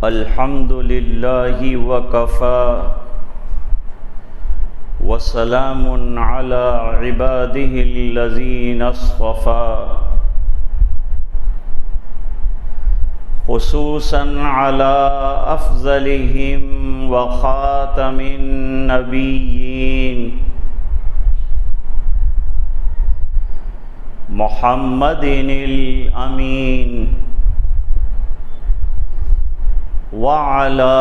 الحمد للہ وکفى وسلام علی عباده الذین اصطفى خصوصا علی افضلهم وخاتم النبیین محمد الامین وعلى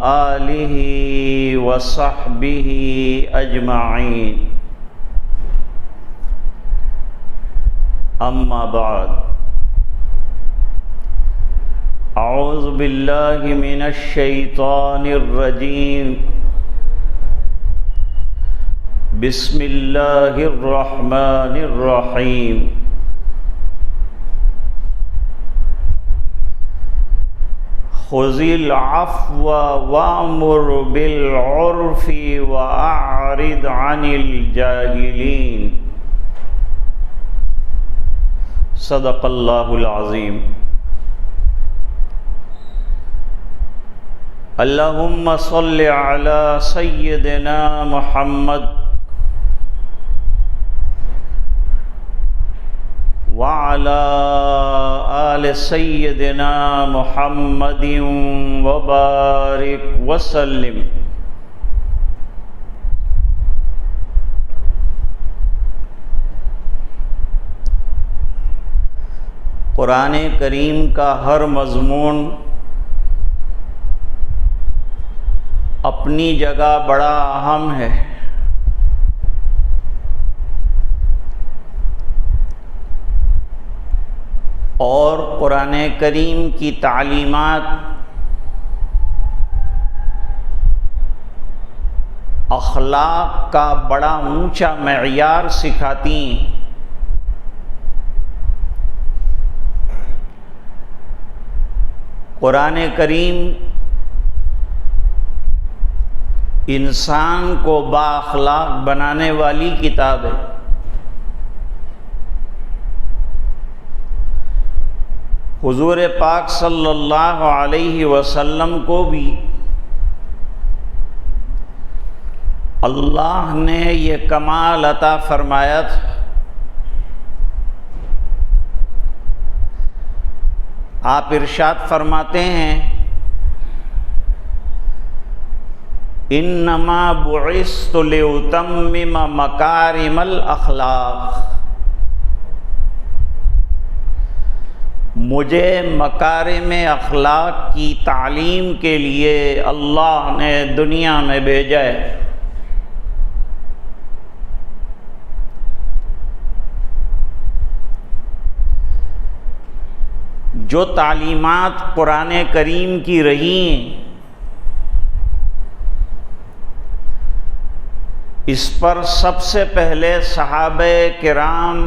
آلہ وصحبہ اجمعین اما بعد اعوذ باللہ من الشیطان الرجیم بسم اللہ الرحمن الرحیم خذ العفو وامر بالعرف واعرض عن الجاہلین صدق اللہ العظیم اللہم صل علی سیدنا محمد وعلى آل سیدنا محمد وبارک وسلم۔ قرآن کریم کا ہر مضمون اپنی جگہ بڑا اہم ہے، اور قرآن کریم کی تعلیمات اخلاق کا بڑا اونچا معیار سکھاتی ہیں۔ قرآن کریم انسان کو بااخلاق بنانے والی کتاب ہے۔ حضور پاک صلی اللہ علیہ وسلم کو بھی اللہ نے یہ کمال عطا فرمایا تھا۔ آپ ارشاد فرماتے ہیں انما بعثت لأتمم مکارم الاخلاق، مجھے مکارم اخلاق کی تعلیم کے لیے اللہ نے دنیا میں بھیجا ہے۔ جو تعلیمات قرآن کریم کی رہی ہیں، اس پر سب سے پہلے صحابہ کرام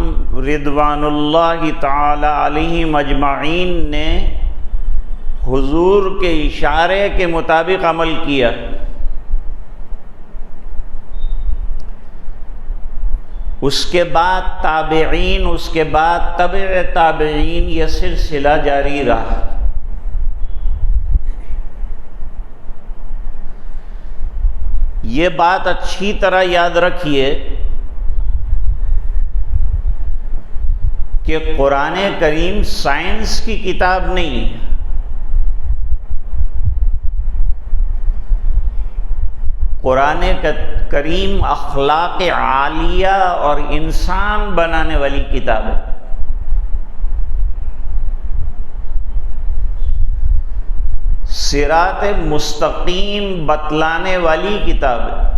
رضوان اللہ تعالی علیہم اجمعین نے حضور کے اشارے کے مطابق عمل کیا۔ اس کے بعد تابعین، اس کے بعد تبع تابعین، یہ سلسلہ جاری رہا۔ یہ بات اچھی طرح یاد رکھیے کہ قرآن کریم سائنس کی کتاب نہیں ہے، قرآن کریم اخلاق عالیہ اور انسان بنانے والی کتاب ہے۔ صراط مستقیم بتلانے والی کتاب ہے۔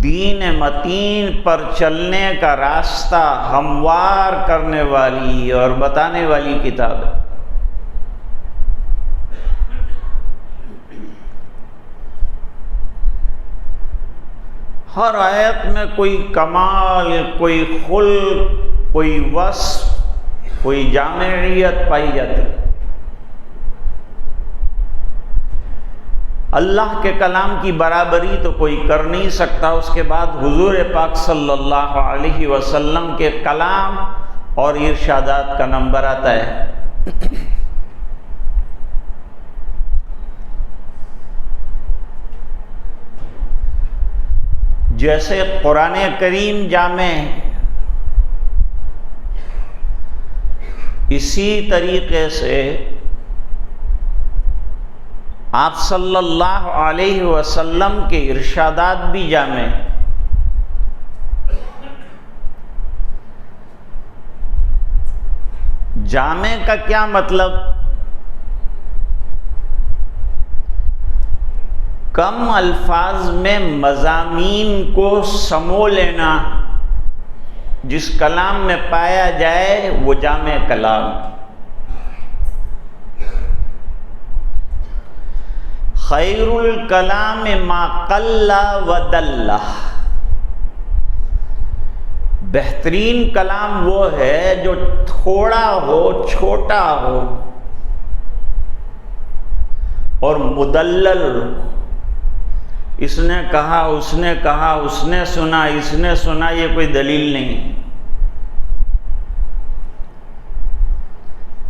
دین متین پر چلنے کا راستہ ہموار کرنے والی اور بتانے والی کتاب ہے۔ ہر آیت میں کوئی کمال، کوئی خلق، کوئی وصف، کوئی جامعیت پائی جاتی۔ اللہ کے کلام کی برابری تو کوئی کر نہیں سکتا۔ اس کے بعد حضور پاک صلی اللہ علیہ وسلم کے کلام اور ارشادات کا نمبر آتا ہے۔ جیسے قرآن کریم جامع، اسی طریقے سے آپ صلی اللہ علیہ وسلم کے ارشادات بھی جامع۔ جامع کا کیا مطلب؟ کم الفاظ میں مضامین کو سمو لینا، جس کلام میں پایا جائے وہ جامع کلام۔ خیر الکلام ما قل و دل، بہترین کلام وہ ہے جو تھوڑا ہو، چھوٹا ہو اور مدلل۔ اس نے کہا، اس نے کہا، اس نے سنا، اس نے سنا، یہ کوئی دلیل نہیں۔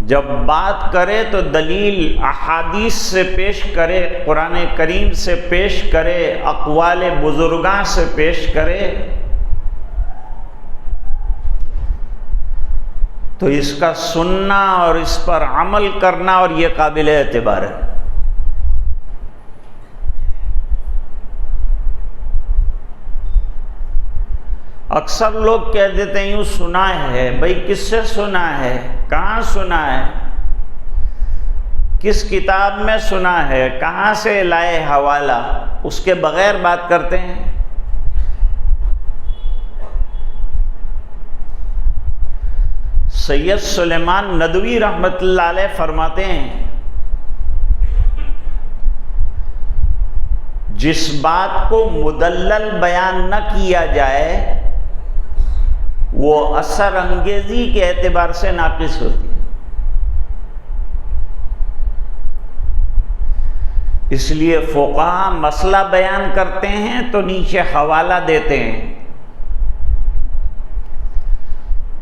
جب بات کرے تو دلیل احادیث سے پیش کرے، قرآن کریم سے پیش کرے، اقوال بزرگاں سے پیش کرے، تو اس کا سننا اور اس پر عمل کرنا اور یہ قابل اعتبار ہے۔ اکثر لوگ کہہ دیتے ہیں یوں سنا ہے، بھئی کس سے سنا ہے، کہاں سنا ہے، کس کتاب میں سنا ہے، کہاں سے لائے حوالہ، اس کے بغیر بات کرتے ہیں۔ سید سلیمان ندوی رحمۃ اللہ علیہ فرماتے ہیں، جس بات کو مدلل بیان نہ کیا جائے وہ اثر انگیزی کے اعتبار سے ناقص ہوتی ہے۔ اس لیے فقہا مسئلہ بیان کرتے ہیں تو نیچے حوالہ دیتے ہیں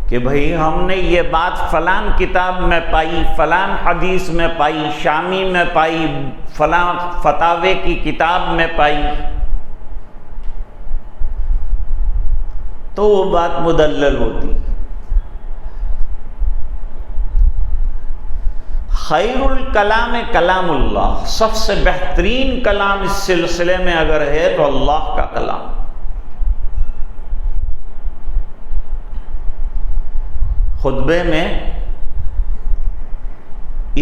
کہ بھئی ہم نے یہ بات فلان کتاب میں پائی، فلان حدیث میں پائی، شامی میں پائی، فلان فتاوے کی کتاب میں پائی، تو وہ بات مدلل ہوتی۔ خیر الکلام کلام اللہ، سب سے بہترین کلام اس سلسلے میں اگر ہے تو اللہ کا کلام۔ خطبے میں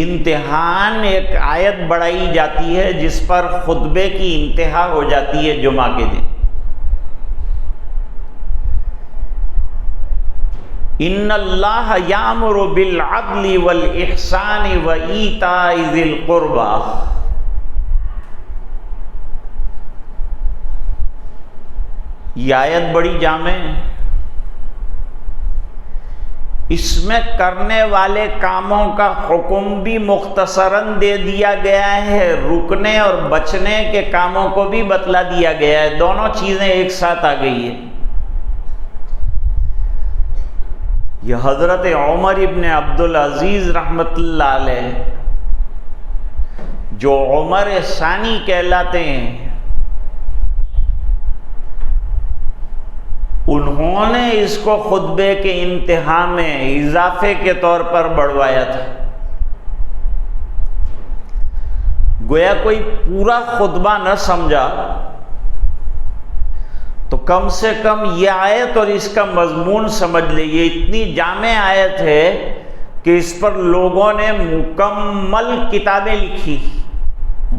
امتحان ایک آیت بڑھائی جاتی ہے جس پر خطبے کی انتہا ہو جاتی ہے جمعہ کے دن۔ ان اللہ یامر بالعدل والاحسان وایتاء ذی القربى، یہ آیت بڑی جامع ہے۔ اس میں کرنے والے کاموں کا حکم بھی مختصراً دے دیا گیا ہے، رکنے اور بچنے کے کاموں کو بھی بتلا دیا گیا ہے، دونوں چیزیں ایک ساتھ آ گئی ہیں۔ یہ حضرت عمر ابن عبدالعزیز رحمۃ اللہ علیہ جو عمر ثانی کہلاتے ہیں، انہوں نے اس کو خطبے کے انتہا میں اضافے کے طور پر بڑھوایا تھا۔ گویا کوئی پورا خطبہ نہ سمجھا تو کم سے کم یہ آیت اور اس کا مضمون سمجھ لے۔ یہ اتنی جامع آیت ہے کہ اس پر لوگوں نے مکمل کتابیں لکھی،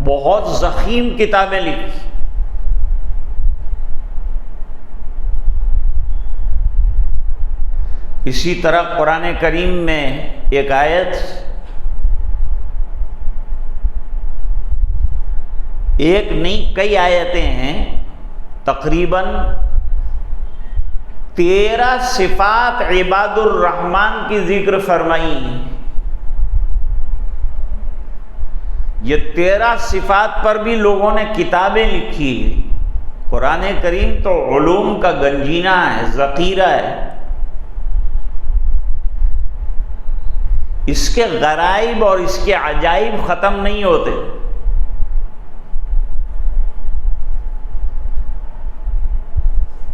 بہت ضخیم کتابیں لکھی۔ اسی طرح قرآن کریم میں ایک آیت، ایک نہیں کئی آیتیں ہیں، تقریباً 13 صفات عباد الرحمن کی ذکر فرمائی ہیں، یہ 13 صفات پر بھی لوگوں نے کتابیں لکھی ہیں۔ قرآن کریم تو علوم کا گنجینہ ہے، ذخیرہ ہے، اس کے غرائب اور اس کے عجائب ختم نہیں ہوتے۔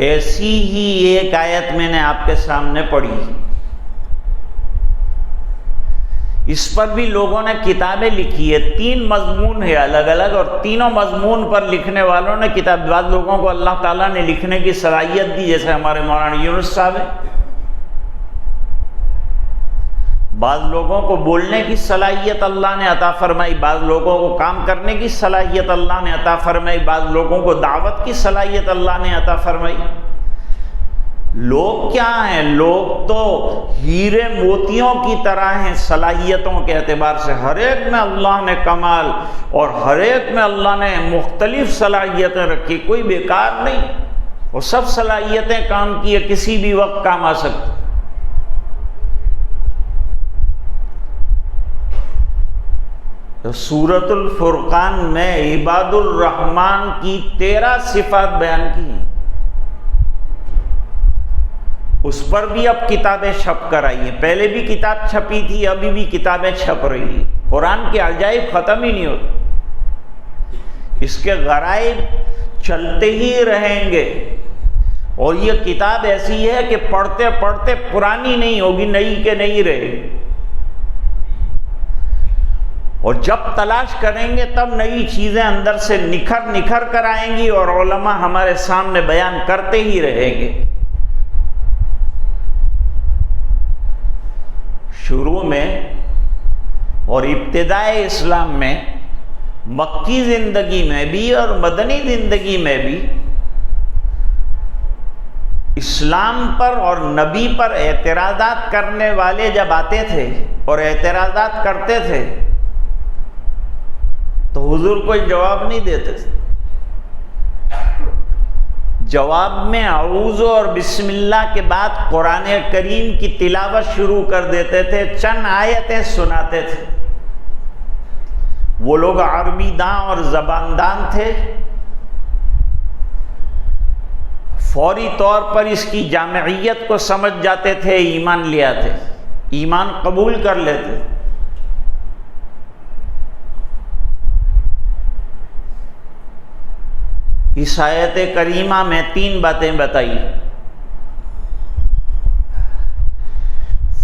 ایسی ہی ایک آیت میں نے آپ کے سامنے پڑھی، اس پر بھی لوگوں نے کتابیں لکھی ہے۔ 3 مضمون ہے الگ الگ، اور تینوں مضمون پر لکھنے والوں نے کتاب، بعض لوگوں کو اللہ تعالیٰ نے لکھنے کی صلاحیت دی، جیسے ہمارے مولانا یونس صاحب ہیں، بعض لوگوں کو بولنے کی صلاحیت اللہ نے عطا فرمائی، بعض لوگوں کو کام کرنے کی صلاحیت اللہ نے عطا فرمائی، بعض لوگوں کو دعوت کی صلاحیت اللہ نے عطا فرمائی۔ لوگ کیا ہیں؟ لوگ تو ہیرے موتیوں کی طرح ہیں صلاحیتوں کے اعتبار سے، ہر ایک میں اللہ نے کمال اور ہر ایک میں اللہ نے مختلف صلاحیتیں رکھی، کوئی بیکار نہیں، وہ سب صلاحیتیں کام کی ہے، کسی بھی وقت کام آ سکتی۔ سورۃ الفرقان میں عباد الرحمن کی 13 صفات بیان کی ہیں، اس پر بھی اب کتابیں چھپ کر آئی ہیں، پہلے بھی کتاب چھپی تھی، ابھی بھی کتابیں چھپ رہی ہیں۔ قرآن کے عجائب ختم ہی نہیں ہوتے، اس کے غرائب چلتے ہی رہیں گے، اور یہ کتاب ایسی ہے کہ پڑھتے پڑھتے پرانی نہیں ہوگی، نئی کے نہیں رہے گی، اور جب تلاش کریں گے تب نئی چیزیں اندر سے نکھر کر آئیں گی، اور علماء ہمارے سامنے بیان کرتے ہی رہیں گے۔ شروع میں اور ابتدائے اسلام میں، مکی زندگی میں بھی اور مدنی زندگی میں بھی، اسلام پر اور نبی پر اعتراضات کرنے والے جب آتے تھے اور اعتراضات کرتے تھے تو حضور کوئی جواب نہیں دیتے تھے، جواب میں اعوذ اور بسم اللہ کے بعد قرآن کریم کی تلاوت شروع کر دیتے تھے، چند آیتیں سناتے تھے۔ وہ لوگ عربی داں اور زبان دان تھے، فوری طور پر اس کی جامعیت کو سمجھ جاتے تھے، ایمان لے آتے، ایمان قبول کر لیتے۔ اس آیت کریمہ میں 3 باتیں بتائی،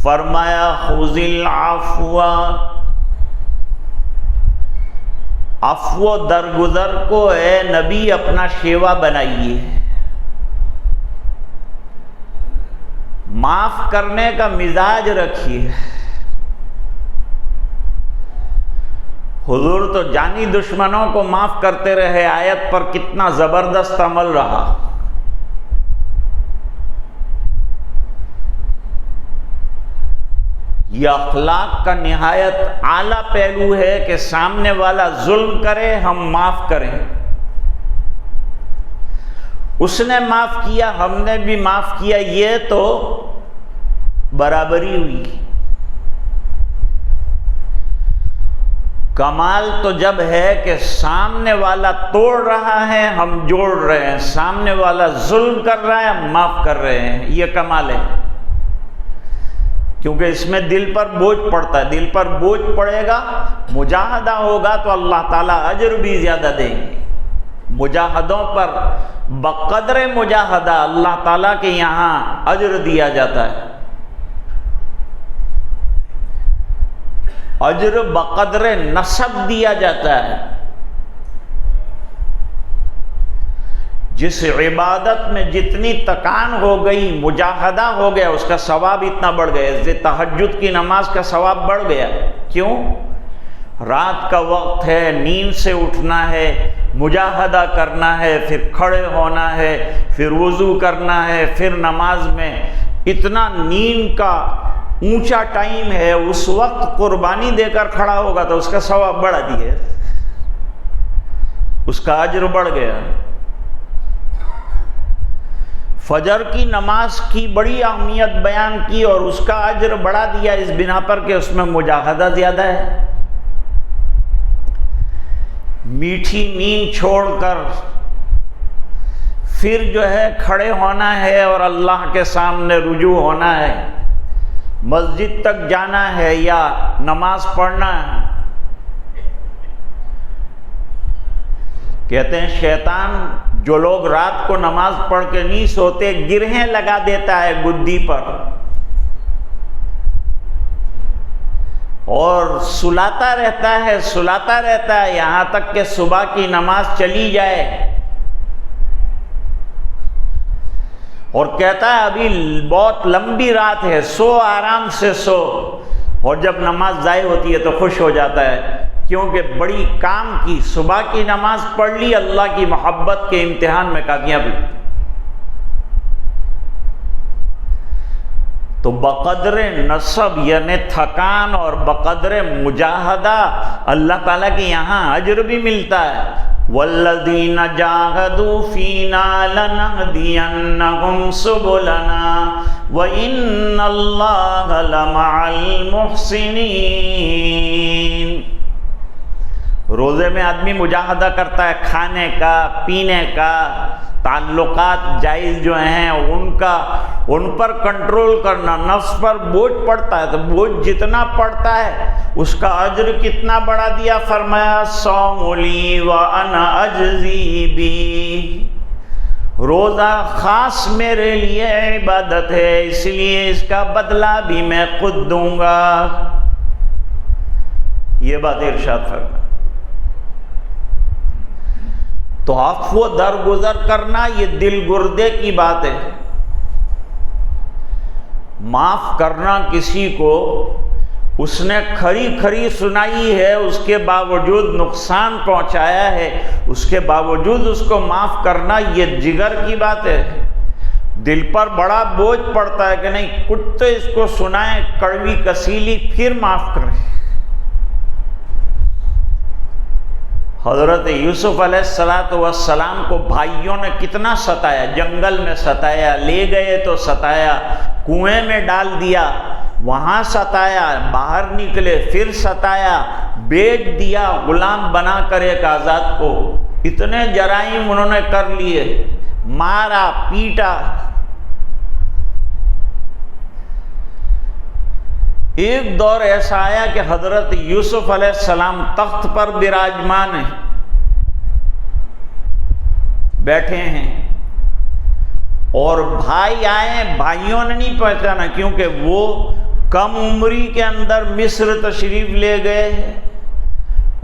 فرمایا خذ العفو، عفو درگزر کو اے نبی اپنا شیوا بنائیے، معاف کرنے کا مزاج رکھیے۔ حضور تو جانی دشمنوں کو معاف کرتے رہے، آیت پر کتنا زبردست عمل رہا۔ یہ اخلاق کا نہایت اعلیٰ پہلو ہے کہ سامنے والا ظلم کرے ہم معاف کریں، اس نے معاف کیا ہم نے بھی معاف کیا، یہ تو برابری ہوئی۔ کمال تو جب ہے کہ سامنے والا توڑ رہا ہے ہم جوڑ رہے ہیں، سامنے والا ظلم کر رہا ہے ہم معاف کر رہے ہیں، یہ کمال ہے، کیونکہ اس میں دل پر بوجھ پڑتا ہے۔ دل پر بوجھ پڑے گا، مجاہدہ ہوگا تو اللہ تعالیٰ اجر بھی زیادہ دیں گے۔ مجاہدوں پر بقدر مجاہدہ اللہ تعالیٰ کے یہاں اجر دیا جاتا ہے، اجر بقدر نسب دیا جاتا ہے۔ جس عبادت میں جتنی تکان ہو گئی، مجاہدہ ہو گیا، اس کا ثواب اتنا بڑھ گیا، جیسے تہجد کی نماز کا ثواب بڑھ گیا۔ کیوں؟ رات کا وقت ہے، نیند سے اٹھنا ہے، مجاہدہ کرنا ہے، پھر کھڑے ہونا ہے، پھر وضو کرنا ہے، پھر نماز میں اتنا نیند کا اونچا ٹائم ہے، اس وقت قربانی دے کر کھڑا ہوگا تو اس کا ثواب بڑھا دیا، اس کا اجر بڑھ گیا۔ فجر کی نماز کی بڑی اہمیت بیان کی اور اس کا اجر بڑھا دیا اس بنا پر کہ اس میں مجاہدہ زیادہ ہے۔ میٹھی نیند چھوڑ کر پھر جو ہے کھڑے ہونا ہے اور اللہ کے سامنے رجوع ہونا ہے، مسجد تک جانا ہے یا نماز پڑھنا ہے۔ کہتے ہیں شیطان جو لوگ رات کو نماز پڑھ کے نہیں سوتے گرہیں لگا دیتا ہے گدی پر اور سلاتا رہتا ہے یہاں تک کہ صبح کی نماز چلی جائے، اور کہتا ہے ابھی بہت لمبی رات ہے، سو آرام سے سو، اور جب نماز ضائع ہوتی ہے تو خوش ہو جاتا ہے کیونکہ بڑی کام کی، صبح کی نماز پڑھ لی، اللہ کی محبت کے امتحان میں کامیابی۔ تو بقدر نصب یعنی تھکان اور بقدر مجاہدہ اللہ تعالیٰ کے یہاں اجر بھی ملتا ہے۔ والذین جاہدوا فینا لنہدینہم سبلنا وإن اللہ لمع المحسنین۔ روزے میں آدمی مجاہدہ کرتا ہے، کھانے کا، پینے کا، تعلقات جائز جو ہیں ان پر کنٹرول کرنا، نفس پر بوجھ پڑتا ہے تو بوجھ جتنا پڑتا ہے اس کا اجر کتنا بڑھا دیا، فرمایا صوم لی وانا اجزی بی، روزہ خاص میرے لیے عبادت ہے اس لیے اس کا بدلہ بھی میں خود دوں گا۔ یہ بات ارشاد فرمایا۔ تو عفو درگزر کرنا یہ دل گردے کی بات ہے، معاف کرنا کسی کو، اس نے کھری سنائی ہے، اس کے باوجود نقصان پہنچایا ہے، اس کے باوجود اس کو معاف کرنا یہ جگر کی بات ہے۔ دل پر بڑا بوجھ پڑتا ہے کہ نہیں کچھ تو اس کو سنائیں کڑوی کسیلی پھر معاف کریں۔ حضرت یوسف علیہ السلام کو بھائیوں نے کتنا ستایا، جنگل میں ستایا، لے گئے تو ستایا، کنویں میں ڈال دیا، وہاں ستایا، باہر نکلے پھر ستایا، بیچ دیا غلام بنا کر ایک آزاد کو، اتنے جرائم انہوں نے کر لیے، مارا پیٹا۔ ایک دور ایسا آیا کہ حضرت یوسف علیہ السلام تخت پر براجمان ہیں، بیٹھے ہیں، اور بھائی آئے، بھائیوں نے نہیں پہچانا کیونکہ وہ کم عمری کے اندر مصر تشریف لے گئے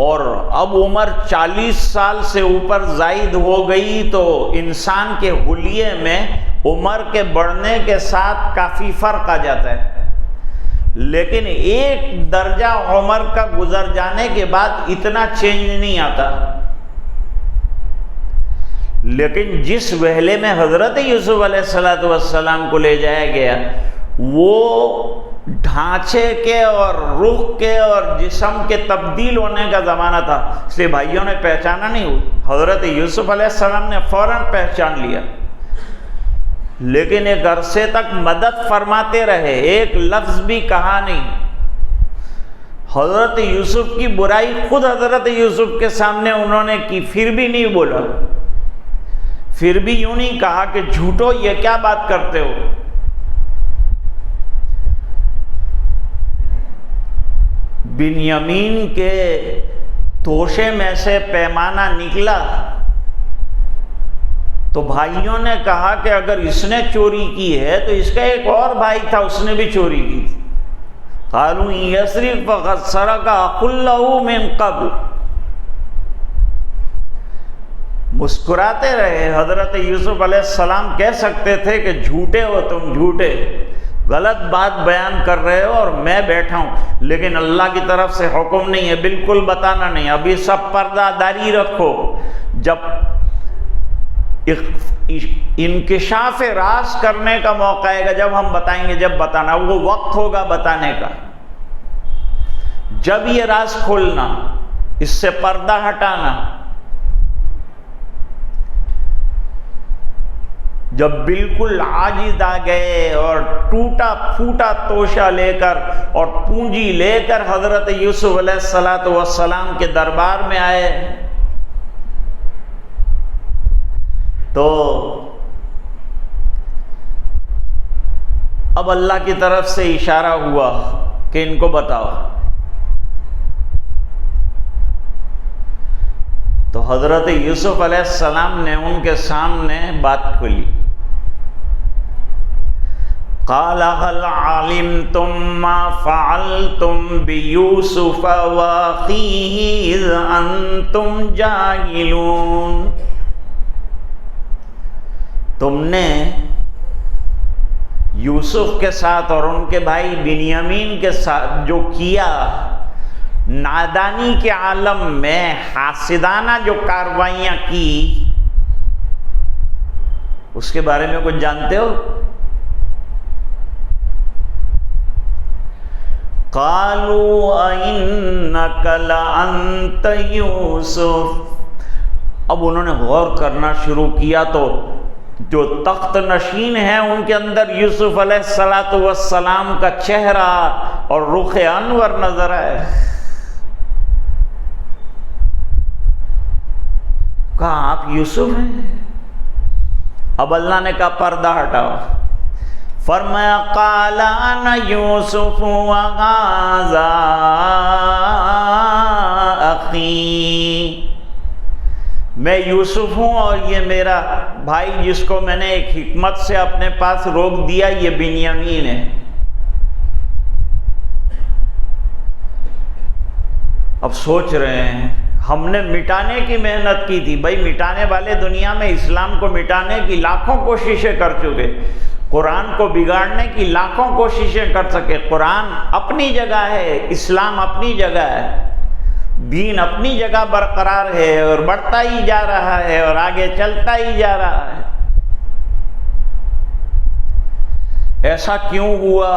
اور اب عمر 40 سال سے اوپر زائد ہو گئی، تو انسان کے حلیے میں عمر کے بڑھنے کے ساتھ کافی فرق آ جاتا ہے، لیکن ایک درجہ عمر کا گزر جانے کے بعد اتنا چینج نہیں آتا۔ لیکن جس وہلے میں حضرت یوسف علیہ السلام کو لے جایا گیا وہ ڈھانچے کے اور رخ کے اور جسم کے تبدیل ہونے کا زمانہ تھا، اس لیے بھائیوں نے پہچانا نہیں، حضرت یوسف علیہ السلام نے فوراً پہچان لیا، لیکن ایک عرصے تک مدد فرماتے رہے، ایک لفظ بھی کہا نہیں۔ حضرت یوسف کی برائی خود حضرت یوسف کے سامنے انہوں نے کی، پھر بھی نہیں بولا، پھر بھی یوں نہیں کہا کہ جھوٹو یہ کیا بات کرتے ہو۔ بنیامین کے توشے میں سے پیمانہ نکلا تو بھائیوں نے کہا کہ اگر اس نے چوری کی ہے تو اس کا ایک اور بھائی تھا اس نے بھی چوری کی تھی۔ قالوا یسرق فقد سرق اخ له من قبل، مسکراتے رہے۔ حضرت یوسف علیہ السلام کہہ سکتے تھے کہ جھوٹے ہو تم، جھوٹے، غلط بات بیان کر رہے ہو اور میں بیٹھا ہوں، لیکن اللہ کی طرف سے حکم نہیں ہے، بالکل بتانا نہیں، ابھی سب پردہ داری رکھو، جب انکشاف راز کرنے کا موقع آئے گا جب ہم بتائیں گے، جب بتانا وہ وقت ہوگا بتانے کا، جب یہ راز کھولنا، اس سے پردہ ہٹانا۔ جب بالکل عاجز آ گئے اور ٹوٹا پھوٹا توشہ لے کر اور پونجی لے کر حضرت یوسف علیہ السلام کے دربار میں آئے تو اب اللہ کی طرف سے اشارہ ہوا کہ ان کو بتاؤ. تو حضرت یوسف علیہ السلام نے ان کے سامنے بات کھولی. قال هل علمتم ما فعلتم بيوسف واخيه اذ انتم جاهلون. تم نے یوسف کے ساتھ اور ان کے بھائی بنیامین کے ساتھ جو کیا، نادانی کے عالم میں حاسدانہ جو کارروائیاں کی، اس کے بارے میں کچھ جانتے ہو؟ قالوا أئنك لأنت یوسف. اب انہوں نے غور کرنا شروع کیا تو جو تخت نشین ہیں ان کے اندر یوسف علیہ السلام کا چہرہ اور رخ انور نظر آئے. کہا آپ یوسف ہیں؟ اب اللہ نے کہا پردہ ہٹاؤ. فرمایا قال انا یوسف وہذا اخی. میں یوسف ہوں اور یہ میرا بھائی جس کو میں نے ایک حکمت سے اپنے پاس روک دیا، یہ بنیامین ہے. اب سوچ رہے ہیں ہم نے مٹانے کی محنت کی تھی. بھائی مٹانے والے دنیا میں اسلام کو مٹانے کی لاکھوں کوششیں کر چکے، قرآن کو بگاڑنے کی لاکھوں کوششیں کر سکے. قرآن اپنی جگہ ہے، اسلام اپنی جگہ ہے، دین اپنی جگہ برقرار ہے اور بڑھتا ہی جا رہا ہے اور آگے چلتا ہی جا رہا ہے. ایسا کیوں ہوا؟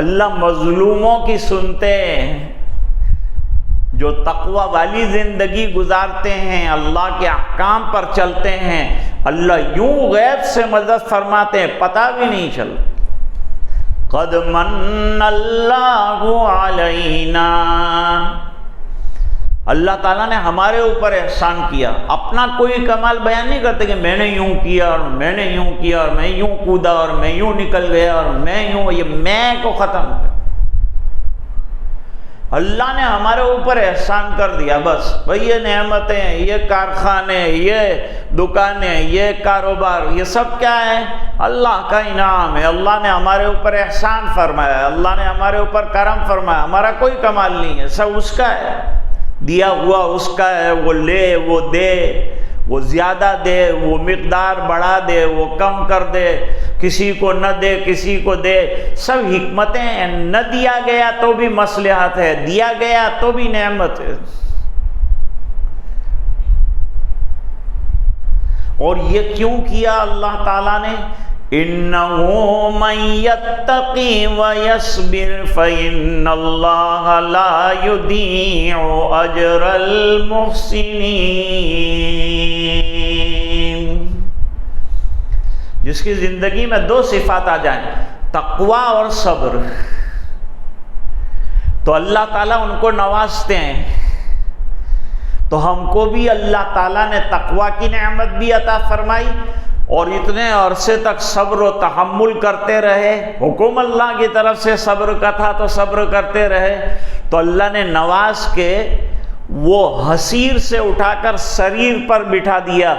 اللہ مظلوموں کی سنتے ہیں. جو تقوی والی زندگی گزارتے ہیں، اللہ کے احکام پر چلتے ہیں، اللہ یوں غیب سے مدد فرماتے ہیں پتہ بھی نہیں چلتا. قد من اللہ علینا. اللہ تعالیٰ نے ہمارے اوپر احسان کیا. اپنا کوئی کمال بیان نہیں کرتے کہ میں نے یوں کیا اور میں نے یوں کیا اور میں یوں کودا اور میں یوں نکل گیا اور میں یوں، یہ میں کو ختم کر. اللہ نے ہمارے اوپر احسان کر دیا. بس بھئی یہ نعمتیں، یہ کارخانے، یہ دکانیں، یہ کاروبار، یہ سب کیا ہے؟ اللہ کا انعام ہے. اللہ نے ہمارے اوپر احسان فرمایا، اللہ نے ہمارے اوپر کرم فرمایا. ہمارا کوئی کمال نہیں ہے، سب اس کا ہے. دیا ہوا اس کا ہے. وہ لے، وہ دے، وہ زیادہ دے، وہ مقدار بڑھا دے، وہ کم کر دے، کسی کو نہ دے کسی کو دے. سب حکمتیں ہیں. نہ دیا گیا تو بھی مصلحت ہے، دیا گیا تو بھی نعمت ہے. اور یہ کیوں کیا اللہ تعالیٰ نے؟ إِنَّهُ مَن يَتَّقِ وَيَصْبِرْ فَإِنَّ اللَّهَ لَا يُضِيعُ أَجْرَ الْمُحْسِنِينَ. جس کی زندگی میں دو صفات آ جائیں، تقوی اور صبر، تو اللہ تعالیٰ ان کو نوازتے ہیں. تو ہم کو بھی اللہ تعالیٰ نے تقوی کی نعمت بھی عطا فرمائی اور اتنے عرصے تک صبر و تحمل کرتے رہے. حکم اللہ کی طرف سے صبر کا تھا تو صبر کرتے رہے. تو اللہ نے نواز کے وہ حسیر سے اٹھا کر سریر پر بٹھا دیا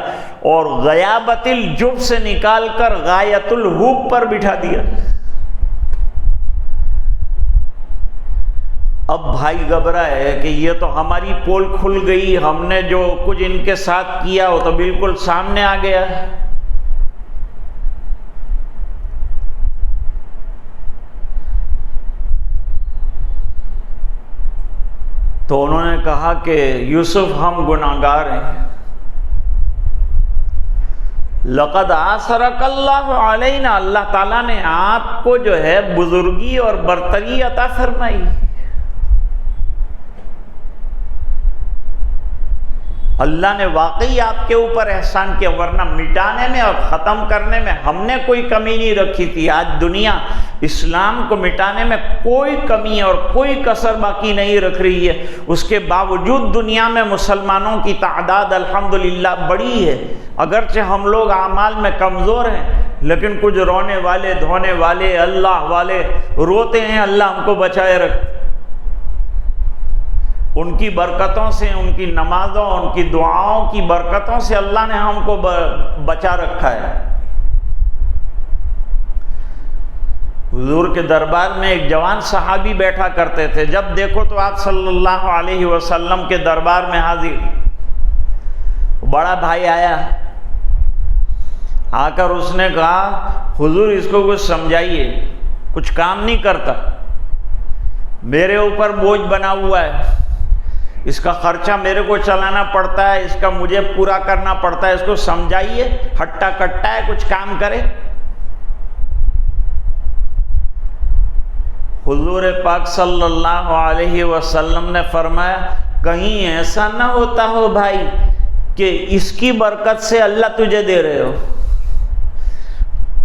اور غیابت الجب سے نکال کر غایت الحب پر بٹھا دیا. اب بھائی گھبرائے کہ یہ تو ہماری پول کھل گئی، ہم نے جو کچھ ان کے ساتھ کیا وہ تو بالکل سامنے آ گیا. تو انہوں نے کہا کہ یوسف ہم گناہگار ہیں. لقد آثرک اللہ علینا. اللہ تعالیٰ نے آپ کو جو ہے بزرگی اور برتری عطا فرمائی. اللہ نے واقعی آپ کے اوپر احسان کیا، ورنہ مٹانے میں اور ختم کرنے میں ہم نے کوئی کمی نہیں رکھی تھی. آج دنیا اسلام کو مٹانے میں کوئی کمی اور کوئی کسر باقی نہیں رکھ رہی ہے، اس کے باوجود دنیا میں مسلمانوں کی تعداد الحمدللہ بڑی ہے۔ اگرچہ ہم لوگ اعمال میں کمزور ہیں، لیکن کچھ رونے والے دھونے والے اللہ والے روتے ہیں، اللہ ہم کو بچائے رکھ۔ ان کی برکتوں سے، ان کی نمازوں، ان کی دعاؤں کی برکتوں سے اللہ نے ہم کو بچا رکھا ہے۔ حضور کے دربار میں ایک جوان صحابی بیٹھا کرتے تھے، جب دیکھو تو آپ صلی اللہ علیہ وسلم کے دربار میں حاضر۔ بڑا بھائی آیا، آ کر اس نے کہا حضور اس کو کچھ سمجھائیے، کچھ کام نہیں کرتا، میرے اوپر بوجھ بنا ہوا ہے، اس کا خرچہ میرے کو چلانا پڑتا ہے، اس کا مجھے پورا کرنا پڑتا ہے، اس کو سمجھائیے، ہٹا کٹا ہے، کچھ کام کرے۔ حضور پاک صلی اللہ علیہ وسلم نے فرمایا کہیں ایسا نہ ہوتا ہو بھائی کہ اس کی برکت سے اللہ تجھے دے رہے ہو،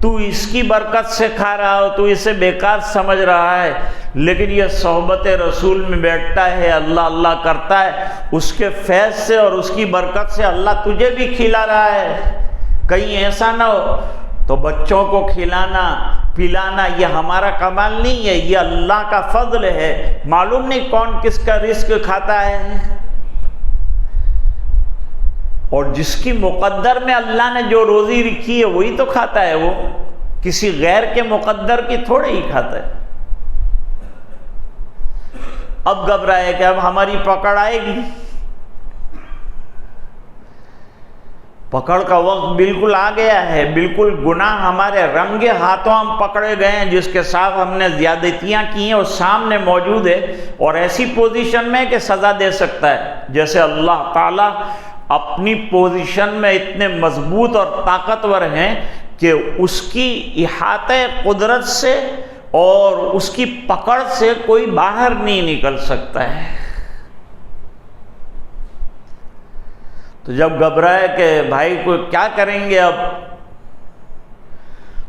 تو اس کی برکت سے کھا رہا ہو، تو اسے بیکار سمجھ رہا ہے، لیکن یہ صحبت رسول میں بیٹھتا ہے، اللہ اللہ کرتا ہے، اس کے فیض سے اور اس کی برکت سے اللہ تجھے بھی کھلا رہا ہے، کہیں ایسا نہ ہو۔ تو بچوں کو کھلانا پلانا یہ ہمارا کمال نہیں ہے، یہ اللہ کا فضل ہے، معلوم نہیں کون کس کا رزق کھاتا ہے، اور جس کی مقدر میں اللہ نے جو روزی رکھی ہے وہی تو کھاتا ہے، وہ کسی غیر کے مقدر کی تھوڑے ہی کھاتا ہے۔ اب گھبرائے کہ اب ہماری پکڑ آئے گی، پکڑ کا وقت بالکل آ گیا ہے، بالکل گناہ ہمارے رنگے ہاتھوں ہم پکڑے گئے ہیں، جس کے ساتھ ہم نے زیادتیاں کی ہیں وہ سامنے موجود ہے، اور ایسی پوزیشن میں کہ سزا دے سکتا ہے، جیسے اللہ تعالیٰ اپنی پوزیشن میں اتنے مضبوط اور طاقتور ہیں کہ اس کی احاطہ قدرت سے اور اس کی پکڑ سے کوئی باہر نہیں نکل سکتا ہے۔ تو جب گھبرائے کہ بھائی کو کیا کریں گے اب،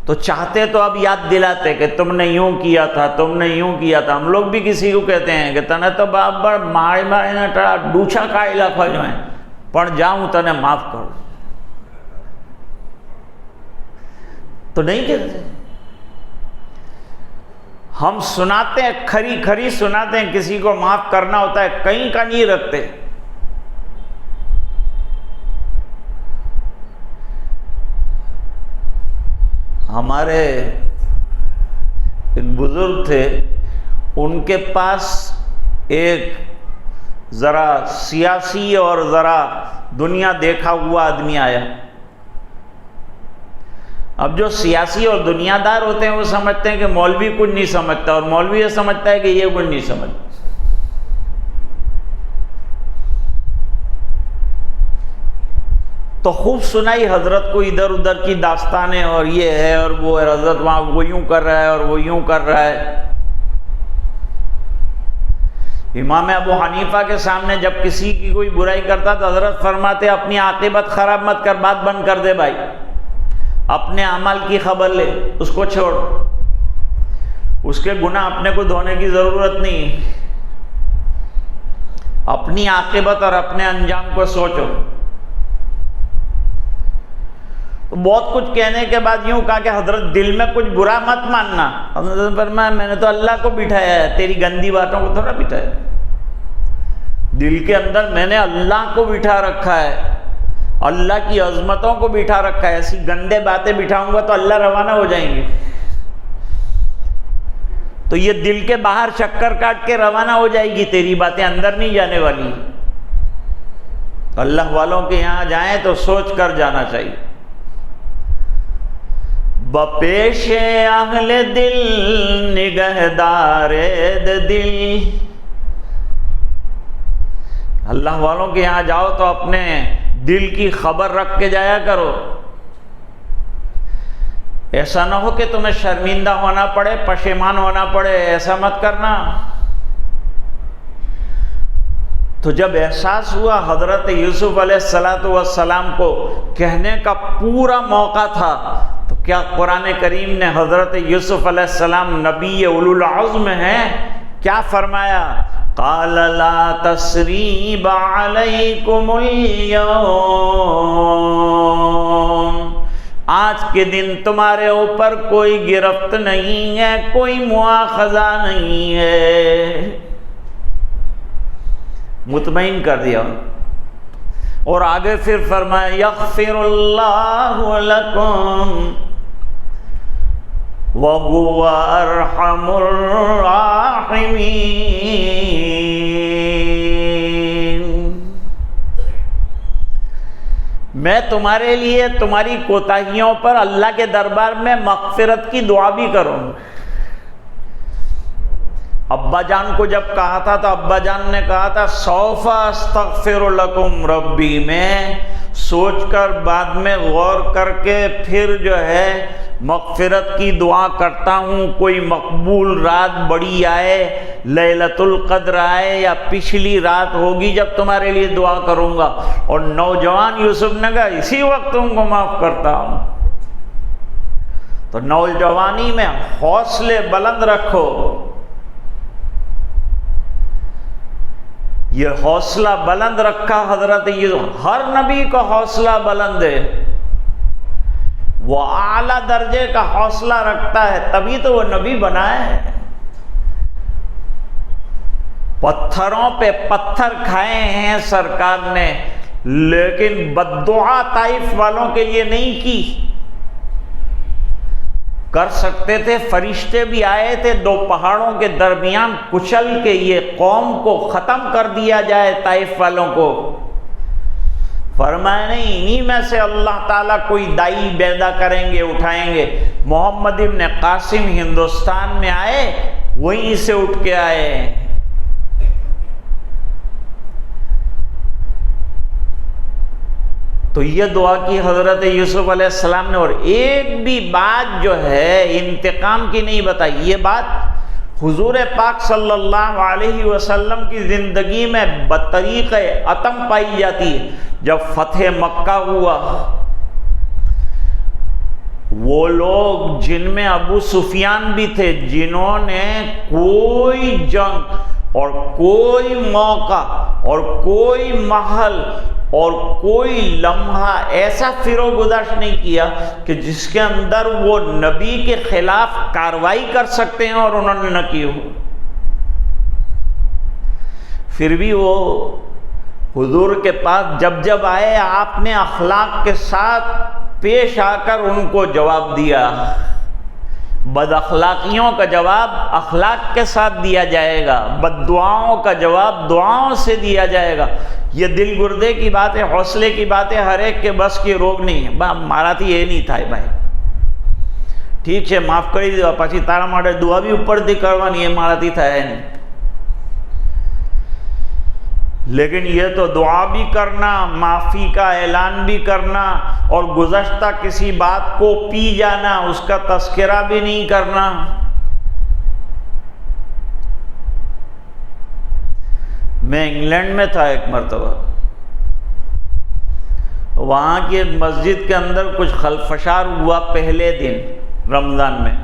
تو چاہتے تو اب یاد دلاتے کہ تم نے یوں کیا تھا، تم نے یوں کیا تھا۔ ہم لوگ بھی کسی کو کہتے ہیں کہ تنے تو بابر مارے مارے نہ ٹڑا ڈوچا کائلا کھوجو ہیں پڑ جاؤں تنے معاف کر، تو نہیں کہتے، ہم سناتے ہیں، کھری کھری سناتے ہیں، کسی کو معاف کرنا ہوتا ہے کہیں کا نہیں رکھتے۔ ہمارے ایک بزرگ تھے، ان کے پاس ایک ذرا سیاسی اور ذرا دنیا دیکھا ہوا آدمی آیا۔ اب جو سیاسی اور دنیا دار ہوتے ہیں وہ سمجھتے ہیں کہ مولوی کچھ نہیں سمجھتا، اور مولوی یہ سمجھتا ہے کہ یہ کچھ نہیں سمجھتا۔ تو خوب سنائی حضرت کو ادھر ادھر کی داستانیں، اور یہ ہے اور وہ ہے، حضرت وہاں وہ یوں کر رہا ہے اور وہ یوں کر رہا ہے۔ امام ابو حنیفہ کے سامنے جب کسی کی کوئی برائی کرتا تو حضرت فرماتے اپنی عاقبت خراب مت کر، بات بند کر دے بھائی، اپنے اعمال کی خبر لے، اس کو چھوڑ، اس کے گناہ اپنے کو دھونے کی ضرورت نہیں، اپنی عاقبت اور اپنے انجام کو سوچو۔ تو بہت کچھ کہنے کے بعد یوں کہا کہ حضرت دل میں کچھ برا مت ماننا۔ حضرت نے فرمایا میں نے تو اللہ کو بٹھایا ہے، تیری گندی باتوں کو تھوڑا بٹھایا، دل کے اندر میں نے اللہ کو بٹھا رکھا ہے، اللہ کی عظمتوں کو بٹھا رکھا ہے، ایسی گندے باتیں بٹھاؤں گا تو اللہ روانہ ہو جائیں گے، تو یہ دل کے باہر چکر کاٹ کے روانہ ہو جائے گی، تیری باتیں اندر نہیں جانے والی۔ اللہ والوں کے یہاں جائیں تو سوچ کر جانا چاہیے۔ بپیش اہل دل نگہدار دل، اللہ والوں کے یہاں جاؤ تو اپنے دل کی خبر رکھ کے جایا کرو، ایسا نہ ہو کہ تمہیں شرمندہ ہونا پڑے، پشیمان ہونا پڑے، ایسا مت کرنا۔ تو جب احساس ہوا حضرت یوسف علیہ السلام کو کہنے کا پورا موقع تھا، تو کیا قرآن کریم نے حضرت یوسف علیہ السلام نبی اولو العزم ہیں، کیا فرمایا؟ قال لا تثریب علیکم اليوم، آج کے دن تمہارے اوپر کوئی گرفت نہیں ہے، کوئی مواخذہ نہیں ہے، مطمئن کر دیا۔ اور آگے پھر فرمایا یغفر اللہ لکم وَهُوَ أَرْحَمُ الراحمین، میں تمہارے لیے تمہاری کوتاہیوں پر اللہ کے دربار میں مغفرت کی دعا بھی کروں۔ ابا جان کو جب کہا تھا تو ابا جان نے کہا تھا سوف استغفر لکم ربی، میں سوچ کر بعد میں غور کر کے پھر جو ہے مغفرت کی دعا کرتا ہوں، کوئی مقبول رات بڑی آئے، لیلۃ القدر آئے یا پچھلی رات ہوگی جب تمہارے لیے دعا کروں گا۔ اور نوجوان یوسف نے کہا اسی وقت تم کو معاف کرتا ہوں۔ تو نوجوانی میں حوصلے بلند رکھو، یہ حوصلہ بلند رکھا حضرت یوسف، ہر نبی کا حوصلہ بلند ہے، وہ اعلیٰ درجے کا حوصلہ رکھتا ہے تبھی تو وہ نبی بنا ہے۔ پتھروں پہ پتھر کھائے ہیں سرکار نے، لیکن بد دعا طائف والوں کے لیے نہیں کی۔ کر سکتے تھے، فرشتے بھی آئے تھے دو پہاڑوں کے درمیان کچل کے یہ قوم کو ختم کر دیا جائے طائف والوں کو، فرمایا نہیں، انہی میں سے اللہ تعالیٰ کوئی دائی پیدا کریں گے، اٹھائیں گے۔ محمد ابن قاسم ہندوستان میں آئے، وہیں سے اٹھ کے آئے۔ تو یہ دعا کی حضرت یوسف علیہ السلام نے، اور ایک بھی بات جو ہے انتقام کی نہیں بتائی۔ یہ بات حضور پاک صلی اللہ علیہ وسلم کی زندگی میں بطریق اتم پائی جاتی ہے۔ جب فتح مکہ ہوا، وہ لوگ جن میں ابو سفیان بھی تھے، جنہوں نے کوئی جنگ اور کوئی موقع اور کوئی محل اور کوئی لمحہ ایسا فرو گزشت نہیں کیا کہ جس کے اندر وہ نبی کے خلاف کارروائی کر سکتے ہیں اور انہوں نے نہ کی ہو۔ پھر بھی وہ حضور کے پاس جب آئے، آپ نے اخلاق کے ساتھ پیش آ کر ان کو جواب دیا۔ بد اخلاقیوں کا جواب اخلاق کے ساتھ دیا جائے گا، بد دعاؤں کا جواب دعاؤں سے دیا جائے گا۔ یہ دل گردے کی بات ہے، حوصلے کی بات ہے، ہر ایک کے بس کی روگ نہیں ہے۔ مارا تھی یہ نہیں تھا بھائی، ٹھیک ہے معاف کری دیا، پچھی تارا مارے دعا بھی اوپر دی کروانی، یہ مارا تھی تھا نہیں۔ لیکن یہ تو دعا بھی کرنا، معافی کا اعلان بھی کرنا، اور گزشتہ کسی بات کو پی جانا، اس کا تذکرہ بھی نہیں کرنا۔ میں انگلینڈ میں تھا ایک مرتبہ، وہاں کی مسجد کے اندر کچھ خلفشار ہوا پہلے دن رمضان میں،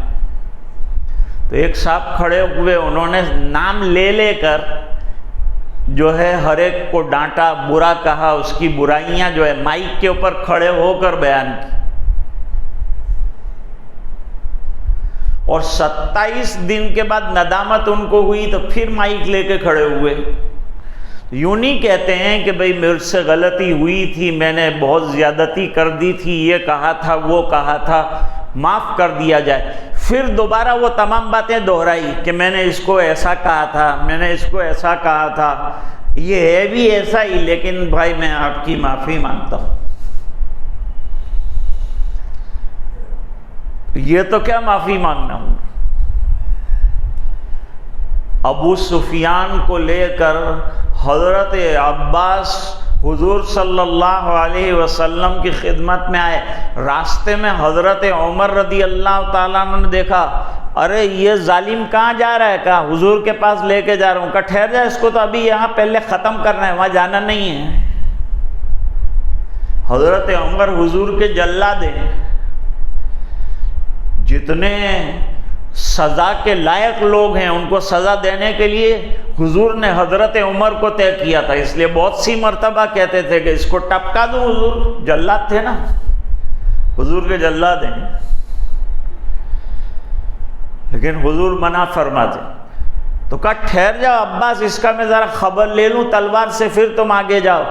تو ایک صاحب کھڑے ہوئے، انہوں نے نام لے کر جو ہے ہر ایک کو ڈانٹا، برا کہا، اس کی برائیاں جو ہے مائک کے اوپر کھڑے ہو کر بیان کی۔ اور 27 دن کے بعد ندامت ان کو ہوئی تو پھر مائک لے کے کھڑے ہوئے۔ یوں نہیں کہتے ہیں کہ بھئی میرے سے غلطی ہوئی تھی، میں نے بہت زیادتی کر دی تھی، یہ کہا تھا وہ کہا تھا، معاف کر دیا جائے۔ پھر دوبارہ وہ تمام باتیں دہرائی کہ میں نے اس کو ایسا کہا تھا، میں نے اس کو ایسا کہا تھا، یہ ہے بھی ایسا ہی، لیکن بھائی میں آپ کی معافی مانگتا ہوں۔ یہ تو کیا معافی مانگنا ہوں۔ ابو سفیان کو لے کر حضرت عباس حضور صلی اللہ علیہ وسلم کی خدمت میں آئے، راستے میں حضرت عمر رضی اللہ تعالیٰ عنہ نے دیکھا، ارے یہ ظالم کہاں جا رہا ہے؟ کہا حضور کے پاس لے کے جا رہا ہوں۔ کہا ٹھہر جا، اس کو تو ابھی یہاں پہلے ختم کرنا ہے، وہاں جانا نہیں ہے۔ حضرت عمر حضور کے جلاد ہیں، جتنے سزا کے لائق لوگ ہیں ان کو سزا دینے کے لیے حضور نے حضرت عمر کو طے کیا تھا، اس لیے بہت سی مرتبہ کہتے تھے کہ اس کو ٹپکا دو، حضور جلاد تھے نا، حضور کے جلاد ہیں، لیکن حضور منع فرماتے۔ تو کہا ٹھہر جاؤ عباس، اس کا میں ذرا خبر لے لوں تلوار سے، پھر تم آگے جاؤ۔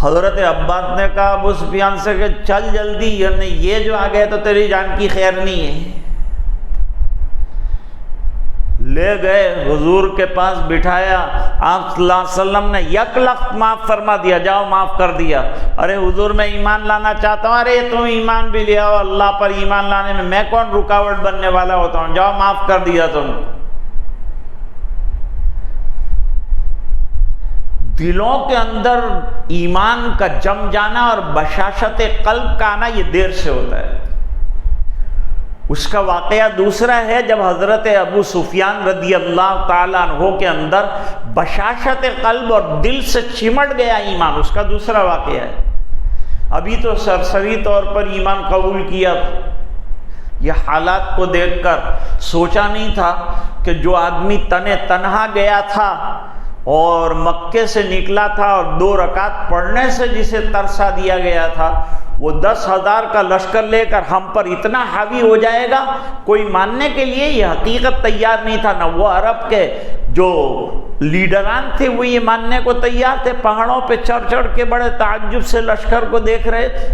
حضرت عباس نے کہا ابو سفیان سے کہ چل جلدی، یعنی یہ جو آ گئے تو تیری جان کی خیر نہیں ہے۔ لے گئے حضور کے پاس بٹھایا، آپ صلی اللہ علیہ وسلم نے یک لخت معاف فرما دیا، جاؤ معاف کر دیا۔ ارے حضور میں ایمان لانا چاہتا ہوں، ارے تم ایمان بھی لے آؤ، اللہ پر ایمان لانے میں کون رکاوٹ بننے والا ہوتا ہوں، جاؤ معاف کر دیا تم۔ دلوں کے اندر ایمان کا جم جانا اور بشاشت قلب کا آنا یہ دیر سے ہوتا ہے۔ اس کا واقعہ دوسرا ہے جب حضرت ابو سفیان رضی اللہ تعالیٰ عنہ کے اندر بشاشت قلب اور دل سے چمٹ گیا ایمان، اس کا دوسرا واقعہ ہے۔ ابھی تو سرسری طور پر ایمان قبول کیا، یہ حالات کو دیکھ کر سوچا نہیں تھا کہ جو آدمی تنہا گیا تھا اور مکے سے نکلا تھا اور 2 رکعت پڑھنے سے جسے ترسا دیا گیا تھا، وہ 10,000 کا لشکر لے کر ہم پر اتنا حاوی ہو جائے گا، کوئی ماننے کے لیے یہ حقیقت تیار نہیں تھا۔ نہ وہ عرب کے جو لیڈران تھے وہ یہ ماننے کو تیار تھے، پہاڑوں پہ چڑھ چڑھ کے بڑے تعجب سے لشکر کو دیکھ رہے تھے۔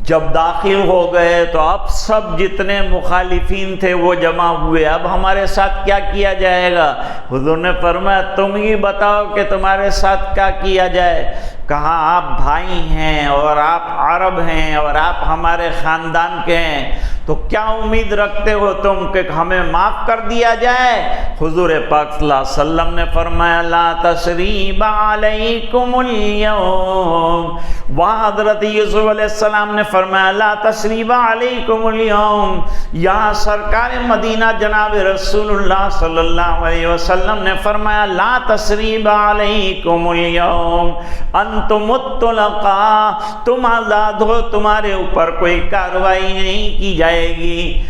جب داخل ہو گئے تو اب سب جتنے مخالفین تھے وہ جمع ہوئے، اب ہمارے ساتھ کیا کیا جائے گا؟ حضور نے فرمایا تم ہی بتاؤ کہ تمہارے ساتھ کیا کیا جائے۔ کہا آپ بھائی ہیں اور آپ عرب ہیں اور آپ ہمارے خاندان کے ہیں، تو کیا امید رکھتے ہو تم کہ ہمیں معاف کر دیا جائے؟ حضور پاک صلی اللہ علیہ وسلم نے فرمایا لا تثریب علیکم اليوم، وہاں حضرت یوسف علیہ السلام نے فرمایا لا تثریب علیکم اليوم، یہاں سرکار مدینہ جناب رسول اللہ صلی اللہ علیہ وسلم نے فرمایا لا تثریب علیکم اليوم انتم الطلقاء، تم آزاد ہو، تمہارے اوپر کوئی کارروائی نہیں کی جائے گی،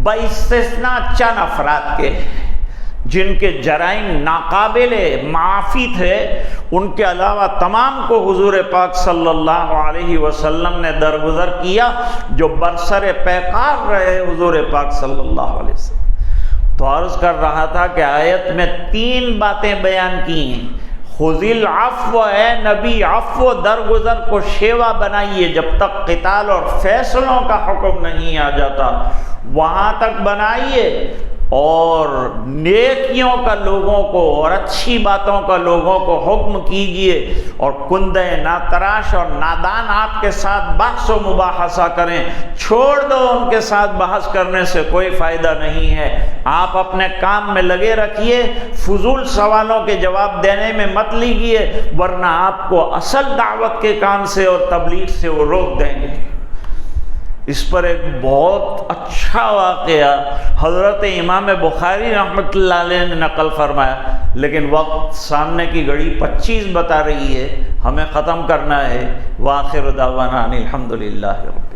باستثناء چند افراد کے جن کے جرائم ناقابل معافی تھے، ان کے علاوہ تمام کو حضور پاک صلی اللہ علیہ وسلم نے درگزر کیا، جو برسر پیکار رہے حضور پاک صلی اللہ علیہ وسلم۔ تو عرض کر رہا تھا کہ آیت میں 3 باتیں بیان کی ہیں۔ خذ العفو، اے نبی عفو درگزر کو شیوا بنائیے، جب تک قتال اور فیصلوں کا حکم نہیں آ جاتا وہاں تک بنائیے، اور نیکیوں کا لوگوں کو اور اچھی باتوں کا لوگوں کو حکم کیجئے، اور کندے ناتراش اور نادان آپ کے ساتھ بحث و مباحثہ کریں، چھوڑ دو، ان کے ساتھ بحث کرنے سے کوئی فائدہ نہیں ہے، آپ اپنے کام میں لگے رکھیے، فضول سوالوں کے جواب دینے میں مت لیجیے، ورنہ آپ کو اصل دعوت کے کام سے اور تبلیغ سے وہ روک دیں گے۔ اس پر ایک بہت اچھا واقعہ حضرت امام بخاری رحمۃ اللہ علیہ نے نقل فرمایا، لیکن وقت سامنے کی گھڑی 25 بتا رہی ہے، ہمیں ختم کرنا ہے۔ وآخر دعوانا الحمدللہ رب